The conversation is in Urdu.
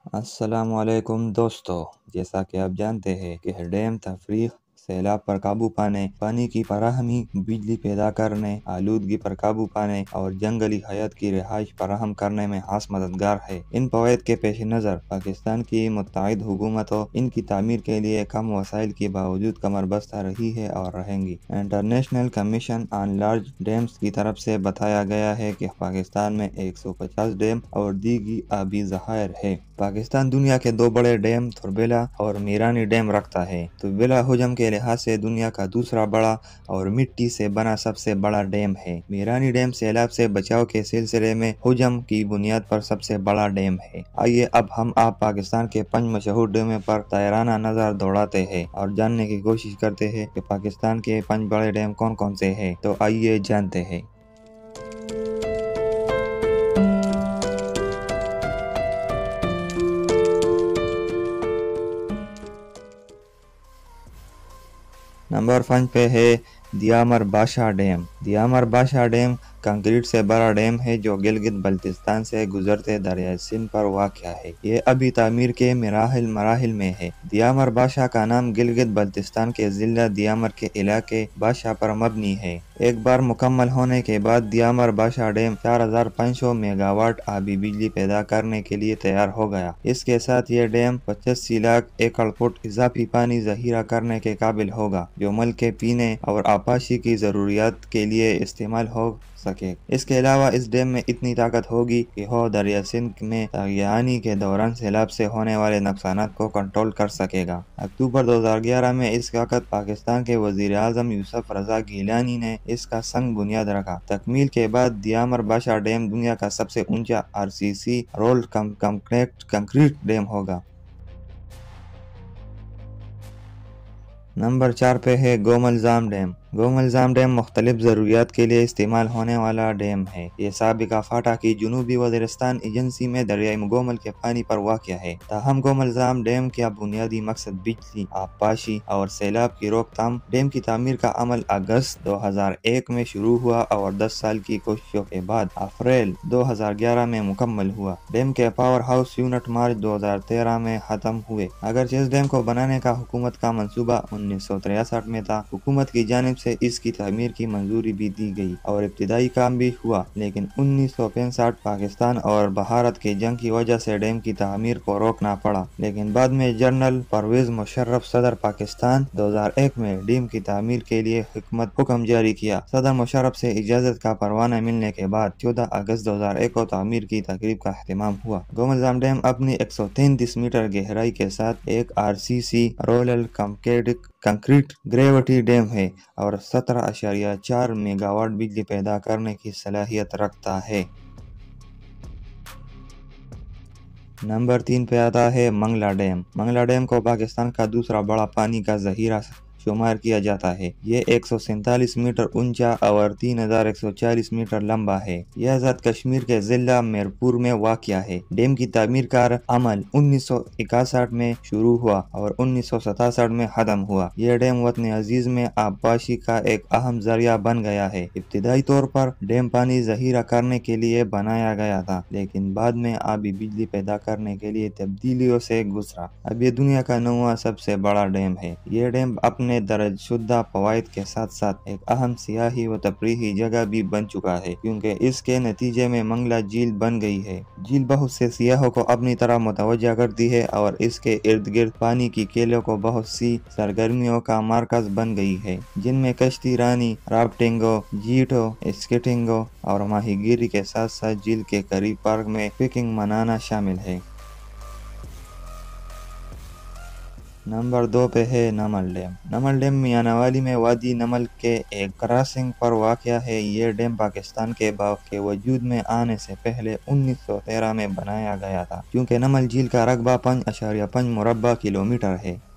السلام علیکم دوستو، جیسا کہ آپ جانتے ہیں کہ ڈیم تفریح، سیلاب پر قابو پانے، پانی کی فراہمی، بجلی پیدا کرنے، آلودگی پر قابو پانے اور جنگلی حیات کی رہائش فراہم کرنے میں خاص مددگار ہے۔ ان فوائد کے پیش نظر پاکستان کی متعدد حکومتوں ان کی تعمیر کے لیے کم وسائل کے باوجود کمر بستہ رہی ہے اور رہیں گی۔ International commission on large dams کی طرف سے بتایا گیا ہے کہ پاکستان میں 150 ڈیم اور دیگر آبی ذخائر ہے۔ پاکستان دنیا کے دو بڑے ڈیم تھربیلا اور میرانی ڈیم رکھتا ہے۔ تھربیلا حجم کے لحاظ سے دنیا کا دوسرا بڑا اور مٹی سے بنا سب سے بڑا ڈیم ہے۔ میرانی ڈیم سیلاب سے بچاؤ کے سلسلے میں حجم کی بنیاد پر سب سے بڑا ڈیم ہے۔ آئیے اب ہم آپ پاکستان کے 5 مشہور ڈیموں پر طائرانہ نظر دوڑاتے ہیں اور جاننے کی کوشش کرتے ہیں کہ پاکستان کے 5 بڑے ڈیم کون کون سے ہیں۔ تو آئیے جانتے ہیں۔ نمبر 5 پہ ہے دیامر باشا ڈیم۔ دیامر باشا ڈیم کنکریٹ سے بڑا ڈیم ہے جو گلگت بلتستان سے گزرتے دریائے سندھ پر واقع ہے۔ یہ ابھی تعمیر کے مراحل میں ہے۔ دیامر باشا کا نام گلگت بلتستان کے ضلع دیامر کے علاقے باشا پر مبنی ہے۔ ایک بار مکمل ہونے کے بعد دیامر باشا ڈیم 4500 میگا واٹ آبی بجلی پیدا کرنے کے لیے تیار ہو گیا۔ اس کے ساتھ یہ ڈیم 85 لاکھ ایکڑ فٹ اضافی پانی ذخیرہ کرنے کے قابل ہوگا جو ملک کے پینے اور آبپاشی کی ضروریات کے لیے استعمال ہو سکے۔ اس کے علاوہ اس ڈیم میں اتنی طاقت ہوگی کہ وہ دریائے سندھ میں طاغیانی کے دوران سیلاب سے ہونے والے نقصانات کو کنٹرول کر سکے گا۔ اکتوبر 2011 میں اس وقت پاکستان کے وزیر اعظم یوسف رضا گیلانی نے اس کا سنگ بنیاد رکھا۔ تکمیل کے بعد دیامر باشا ڈیم دنیا کا سب سے اونچا RCC رولڈ کنکریٹ ڈیم ہوگا۔ نمبر 4 پہ ہے گوملزام ڈیم۔ گوملزام ڈیم مختلف ضروریات کے لیے استعمال ہونے والا ڈیم ہے۔ یہ سابقہ فاٹا کی جنوبی وزیرستان ایجنسی میں دریائے گومل کے پانی پر واقع ہے۔ تاہم گوملزام ڈیم کا بنیادی مقصد بجلی، آبپاشی اور سیلاب کی روک تھام۔ ڈیم کی تعمیر کا عمل اگست 2001 میں شروع ہوا اور 10 سال کی کوششوں کے بعد اپریل 2011 میں مکمل ہوا۔ ڈیم کے پاور ہاؤس یونٹ مارچ 2013 میں ختم ہوئے۔ اگرچہ اس ڈیم کو بنانے کا حکومت کا منصوبہ 1963 میں تھا، حکومت کی جانب سے اس کی تعمیر کی منظوری بھی دی گئی اور ابتدائی کام بھی ہوا، لیکن 1965 پاکستان اور بھارت کی جنگ کی وجہ سے ڈیم کی تعمیر کو روکنا پڑا۔ لیکن بعد میں جنرل پرویز مشرف صدر پاکستان 2001 میں ڈیم کی تعمیر کے لیے حکم جاری کیا۔ صدر مشرف سے اجازت کا پروانہ ملنے کے بعد 14 اگست 2001 کو تعمیر کی تقریب کا اہتمام ہوا۔ گوملزام ڈیم اپنی 133 میٹر گہرائی کے ساتھ ایک RCC rolled concrete gravity dam ہے اور 17.4 میگا واٹ بجلی پیدا کرنے کی صلاحیت رکھتا ہے۔ نمبر 3 پہ آتا ہے منگلا ڈیم۔ منگلا ڈیم کو پاکستان کا دوسرا بڑا پانی کا ذخیرہ شمار کیا جاتا ہے۔ یہ 147 میٹر اونچا اور 3140 میٹر لمبا ہے۔ یہ آزاد کشمیر کے ضلع میرپور میں واقع ہے۔ ڈیم کی تعمیر کا عمل 1961 میں شروع ہوا اور 1967 میں ختم ہوا۔ یہ ڈیم وطن عزیز میں آبپاشی کا ایک اہم ذریعہ بن گیا ہے۔ ابتدائی طور پر ڈیم پانی ذخیرہ کرنے کے لیے بنایا گیا تھا، لیکن بعد میں آبی بجلی پیدا کرنے کے لیے تبدیلیوں سے گزرا۔ اب یہ دنیا کا 9واں سب سے بڑا ڈیم ہے۔ یہ ڈیم اپنے درج شدہ فوائد کے ساتھ ساتھ ایک اہم سیاحی و تفریحی جگہ بھی بن چکا ہے، کیونکہ اس کے نتیجے میں منگلا جھیل بن گئی ہے۔ جھیل بہت سے سیاحوں کو اپنی طرف متوجہ کرتی ہے اور اس کے ارد گرد پانی کی کیلوں کو بہت سی سرگرمیوں کا مرکز بن گئی ہے، جن میں کشتی رانی، رافٹنگوں، جیٹوں، اسکیٹنگوں اور ماہی گیری کے ساتھ ساتھ جھیل کے قریب پارک میں پکنک منانا شامل ہے۔ نمبر 2 پہ ہے نمل ڈیم۔ نمل ڈیم میانوالی میں وادی نمل کے ایک کراسنگ پر واقع ہے۔ یہ ڈیم پاکستان کے وجود میں آنے سے پہلے 1913 میں بنایا گیا تھا۔ کیونکہ نمل جھیل کا رقبہ 5.5 مربع کلومیٹر ہے،